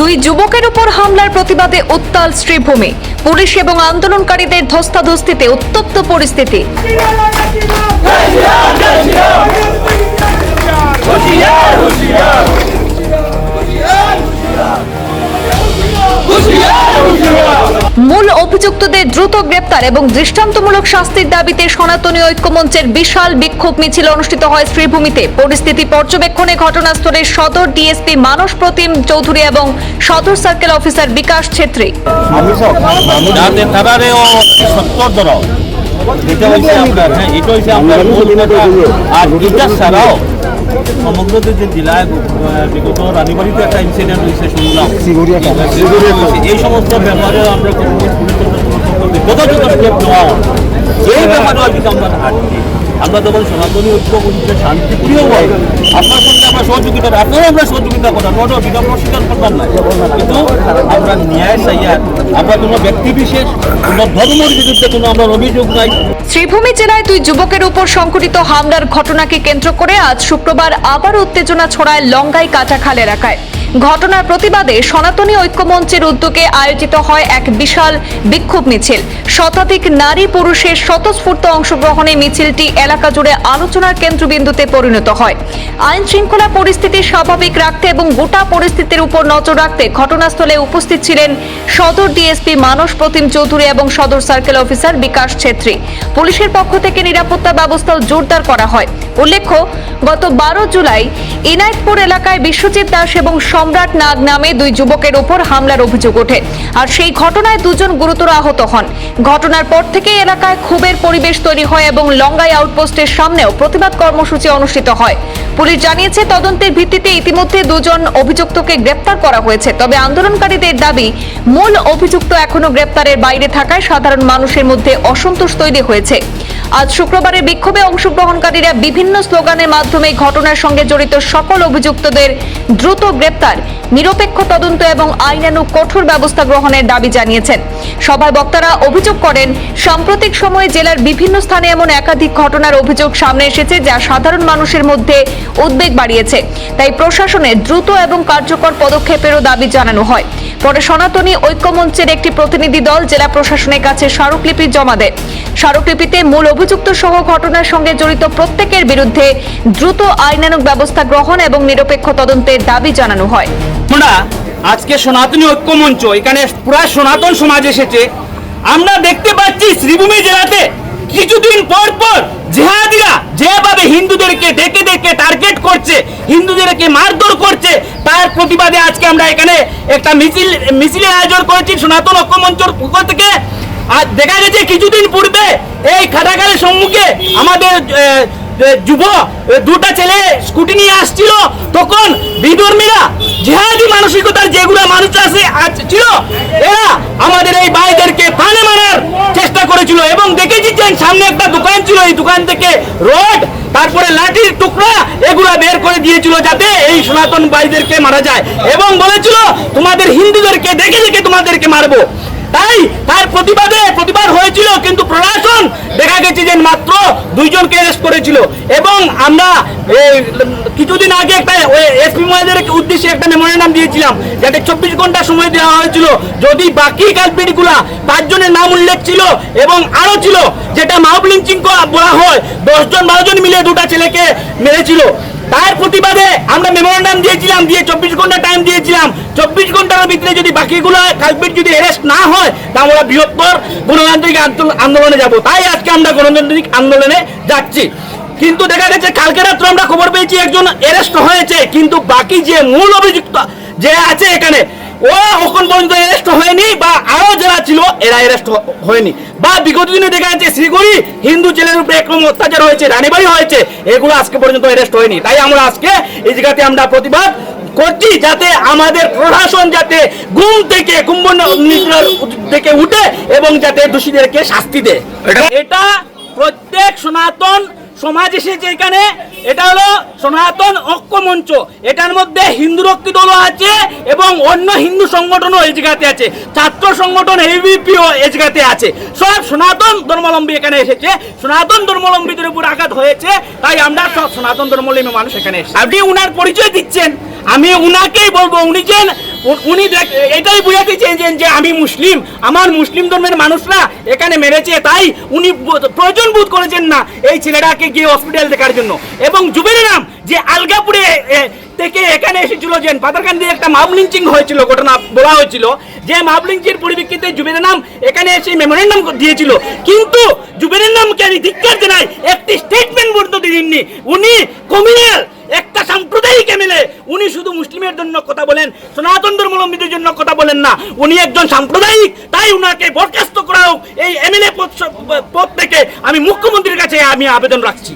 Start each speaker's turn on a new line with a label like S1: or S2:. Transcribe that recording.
S1: দুই যুবকের উপর হামলার প্রতিবাদে উত্তাল শ্রীভূমি। পুলিশ এবং আন্দোলনকারীদের ধস্তাধস্তিতে উত্তপ্ত পরিস্থিতি। মূল অভিযুক্তদের দ্রুত গ্রেপ্তার এবং দৃষ্টান্তমূলক শাস্তির দাবিতে সনাতনী ঐক্যমঞ্চের বিশাল বিক্ষোভ মিছিল অনুষ্ঠিত হয় শ্রীভূমিতে। পরিস্থিতি পর্যবেক্ষণে ঘটনাস্থলে সদর ডিএসপি মানস প্রতিম চৌধুরী এবং সদর সার্কেল অফিসার বিকাশ ছেত্রী।
S2: সমগ্র যে জেলায় বিগত রানীবাড়িতে একটা ইনসিডেন্ট হয়েছে শুনলাম, এই সমস্ত ব্যাপারে আমরা যথাযথ স্টেপ নেওয়া এই ব্যাপারে কিন্তু আমরা হাঁটছি। আমরা যখন সনাতনী ঐক্য মঞ্চে শান্তিপ্রিয় হয় আপনার সঙ্গে আমরা সহযোগিতা, আপনারও আমরা সহযোগিতা করার নোট বিকল্প স্বীকার করতাম না, কিন্তু আমরা ন্যায় চাইয়া আমরা কোনো ব্যক্তি বিশেষ কোনো ধর্মের বিরুদ্ধে কোনো আমরা অভিযোগ নাই।
S1: শ্রীভূমি জেলায় দুই যুবকের উপর সংঘটিত হামলার ঘটনাকে কেন্দ্র করে আজ শুক্রবার আবার উত্তেজনা ছড়ায় লঙ্গাই কাটাখাল এলাকায়। ঘটনার প্রতিবাদে সনাতনী ঐক্যমঞ্চের উদ্যোগে আয়োজিত হয় এক বিশাল বিক্ষোভ মিছিল। শতাধিক নারী পুরুষের স্বতঃস্ফূর্ত অংশগ্রহণে মিছিলটি এলাকা জুড়ে আলোচনার কেন্দ্রবিন্দুতে পরিণত হয়। আইন শৃঙ্খলা পরিস্থিতি স্বাভাবিক রাখতে এবং গোটা পরিস্থিতির উপর নজর রাখতে ঘটনাস্থলে উপস্থিত ছিলেন সদর ডিএসপি মানস প্রতিম চৌধুরী এবং সদর সার্কেল অফিসার বিকাশ ছেত্রী। পুলিশের পক্ষ থেকে নিরাপত্তা ব্যবস্থাও জোরদার করা হয়। উল্লেখ্য, গত 12 জুলাই ইনায়েতপুর এলাকায় বিশ্বজিৎ দাস এবং সম্রাট নাগ নামে দুই যুবকের উপর হামলার অভিযোগ ওঠে, আর সেই ঘটনায় দুজন গুরুতর আহত হন। ঘটনার পর থেকে এলাকায় ক্ষোভের পরিবেশ তৈরি হয় এবং লঙ্গাই আউটপোস্টের সামনেও প্রতিবাদ কর্মসূচি অনুষ্ঠিত হয়। পুলিশ জানিয়েছে, তদন্তের ভিত্তিতে ইতিমধ্যে দুজন অভিযুক্তকে গ্রেপ্তার করা হয়েছে। তবে আন্দোলনকারীদের দাবি, মূল অভিযুক্ত এখনো গ্রেপ্তারের বাইরে থাকায় সাধারণ মানুষের মধ্যে অসন্তোষ তৈরি হয়েছে। আজ শুক্রবারের বিক্ষোভে অংশগ্রহণকারীরা বিভিন্ন স্লোগানের মাধ্যমে ঘটনার সঙ্গে জড়িত সকল অভিযুক্তদের দ্রুত গ্রেপ্তার, নিরপেক্ষ তদন্ত এবং আইনানুগ কঠোর ব্যবস্থা গ্রহণের দাবি জানিয়েছেন। সভায় বক্তারা অভিযোগ করেন, সাম্প্রতিক সময়ে জেলার বিভিন্ন স্থানে এমন একাধিক ঘটনার অভিযোগ সামনে এসেছে যা সাধারণ মানুষের মধ্যে উদ্বেগ বাড়িয়েছে। তাই প্রশাসনের দ্রুত এবং কার্যকর পদক্ষেপেরও দাবি জানানো হয়। পরে সনাতনী ঐক্যমঞ্চের একটি প্রতিনিধি দল জেলা প্রশাসনের কাছে স্মারকলিপি জমা দেয়। স্মারকলিপিতে মূল অভিযুক্ত সহ ঘটনার সঙ্গে জড়িত প্রত্যেকের বিরুদ্ধে দ্রুত আইনানুগ ব্যবস্থা গ্রহণ এবং নিরপেক্ষ তদন্তের দাবি জানানো হয়।
S3: আমরা আজকে সনাতনী ঐক্যমঞ্চ, এখানে পুরা সনাতন সমাজ এসেছে। আমরা দেখতে পাচ্ছি শ্রীভূমি জেলাতে কিছুদিন পর পর জিহাদিরা যেভাবে হিন্দুদেরকে ডেকে ডেকে টার্গেট করছে, হিন্দুদেরকে মারধর করছে, তার প্রতিবাদে আজকে আমরা এখানে একটা মিছিলের আয়োজন করেছি সনাতন ঐক্যমঞ্চের পক্ষ থেকে। আর দেখা গেছে কিছুদিন পূর্বে এই খাটাখালের সম্মুখে আমাদের যুব দুটা ছেলে স্কুটি নিয়ে আসছিল, তখন বিধর্মীরা জিহাদি মানসিকতার যেগুলো মানুষ ছিল, এরা আমাদের এই ভাইদেরকে প্রাণে মারার চেষ্টা করেছিল। এবং দেখেছিলেন সামনে একটা দোকান ছিল, এই দোকান থেকে রড, তারপরে লাঠির টুকরা এগুলা বের করে দিয়েছিল যাতে এই সনাতন ভাইদেরকে মারা যায়, এবং বলেছিল তোমাদের হিন্দুদেরকে দেখে দেখে তোমাদেরকে মারবো। তাই তার প্রতিবাদ হয়েছিল, কিন্তু প্রশাসন দেখা গেছে যে মাত্র 2 জনকে অ্যারেস্ট করেছিল। এবং আমরা কিছুদিন আগে একটা এসপি মহোদয়ের উদ্দেশ্যে একটা মেমোরেন্ডাম দিয়েছিলাম, যাতে 24 ঘন্টা সময় দেওয়া হয়েছিল। যদি বাকি কালপিটগুলা 5 জনের নাম উল্লেখ ছিল এবং আরো ছিল, যেটা মাউথ লিঞ্চিং বলা হয়, 10 জন 12 জন মিলে দুটা ছেলেকে মেরেছিল। তার প্রতিবাদে আমরা মেমোরেন্ডাম দিয়েছিলাম, দিয়ে 24 ঘন্টা টাইম দিয়েছিলাম। 24 ঘন্টার ভিতরে যদি বাকিগুলো কালপিট যদি অ্যারেস্ট না হয়, তা আমরা বৃহত্তর গণতান্ত্রিক আন্দোলনে যাব। তাই আজকে আমরা গণতান্ত্রিক আন্দোলনে যাচ্ছি। কিন্তু দেখা গেছে কালকে রাত্রে আমরা খবর পেয়েছি একজন অ্যারেস্ট হয়েছে, কিন্তু বাকি যে মূল অভিযুক্ত যে আছে এখানে, ও এখন পর্যন্ত অ্যারেস্ট হয়নি, বা আরো যারা ছিল এরা অ্যারেস্ট হয়নি। বা বিগত দিনে দেখা যাচ্ছে শ্রীগড়ি হিন্দু ছেলের উপরে একরকম অত্যাচার হয়েছে, রানীবাড়ি হয়েছে, এগুলো আজকে পর্যন্ত অ্যারেস্ট হয়নি। তাই আমরা আজকে এই জায়গাতে আমরা প্রতিবাদ করছি, যাতে আমাদের প্রশাসন যাতে ঘুম থেকে থেকে উঠে এবং যাতে দোষীদেরকে শাস্তি দেয়। এটা প্রত্যেক সনাতন সমাজ এসেছে এখানে। এটা হলো সনাতন ঐক্যমঞ্চ, এটার মধ্যে হিন্দু রক্ষী দলও আছে এবং অন্য হিন্দু সংগঠনও এই জায়গাতে আছে, ছাত্র সংগঠন এবিপিও এই জায়গাতে আছে। সব সনাতন ধর্মাবলম্বী এখানে এসেছে, সনাতন ধর্মাবলম্বীদের উপর আঘাত হয়েছে, তাই আমরা সব সনাতন ধর্মাবলম্বী মানুষ এখানে এসেছি। আপনি উনার পরিচয় দিচ্ছেন, আমি উনাকেই বলবো, উনি যে উনি এটাই বুঝাতে চেয়েছেন যে আমি মুসলিম, আমার মুসলিম ধর্মের মানুষরা এখানে মেরেছে, তাই উনি প্রয়োজন বোধ করেছেন না এই ছেলেটাকে গিয়ে হসপিটাল দেখার জন্য। এবং জুবেরের নাম যে আলগাপুরে থেকে এখানে এসেছিল, যে পাতারকান্দি একটা মাব লিঞ্চিং হয়েছিল, ঘটনা বলা হয়েছিল, যে মাব লিঞ্চের পরিপ্রেক্ষিতে জুবেরের নাম এখানে এসে মেমোরেন্ডাম দিয়েছিল, কিন্তু জুবেরের নামকে আমি ধিক্কার জানাই, একটি স্টেটমেন্ট পর্যন্ত দিননি। উনি কমিউনাল একটা সাম্প্রদায়িক এমএলএ, উনি শুধু মুসলিমের জন্য কথা বলেন, সনাতন ধর্মাবলম্বীদের জন্য কথা বলেন না, উনি একজন সাম্প্রদায়িক, তাই উনাকে বরখাস্ত করা হোক এই এমএলএ পদ থেকে। আমি মুখ্যমন্ত্রীর কাছে আমি আবেদন রাখছি।